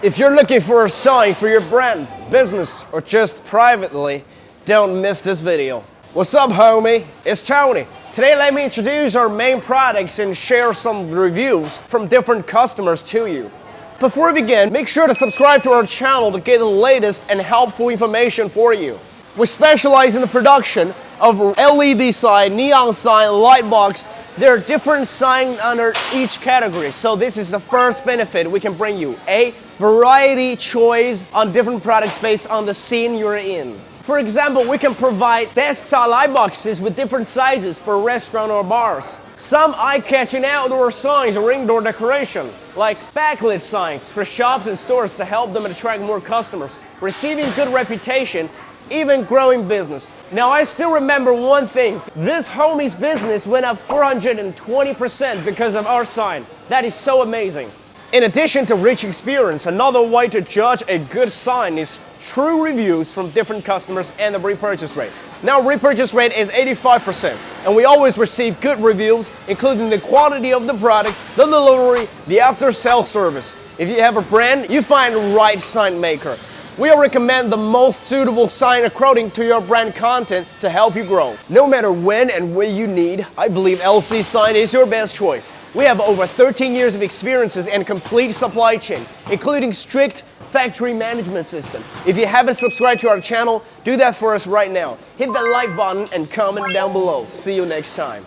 If you're looking for a sign for your brand, business, or just privately, don't miss this video. What's up, homie? It's Tony. Today, let me introduce our main products and share some reviews from different customers to you. Before we begin, make sure to subscribe to our channel to get the latest and helpful information for you. We specialize in the production of LED sign, neon sign, light box. There are different signs under each category, so this is the first benefit we can bring you. A variety choice on different products based on the scene you're in. For example, we can provide desktop light boxes with different sizes for restaurants or bars. Some eye-catching outdoor signs or indoor decoration, like backlit signs for shops and stores to help them attract more customers, receiving good reputation, even growing business. Now, I still remember one thing. This homie's business went up 420% because of our sign. That is so amazing. In addition to rich experience, another way to judge a good sign is true reviews from different customers and the repurchase rate. Now, repurchase rate is 85%, and we always receive good reviews, including the quality of the product, the delivery, the after-sales service. If you have a brand, you find the right sign maker. We'll recommend the most suitable sign according to your brand content to help you grow. No matter when and where you need, I believe LCSIGN is your best choice. We have over 13 years of experiences and complete supply chain, including strict factory management system. If you haven't subscribed to our channel, do that for us right now. Hit that like button and comment down below. See you next time.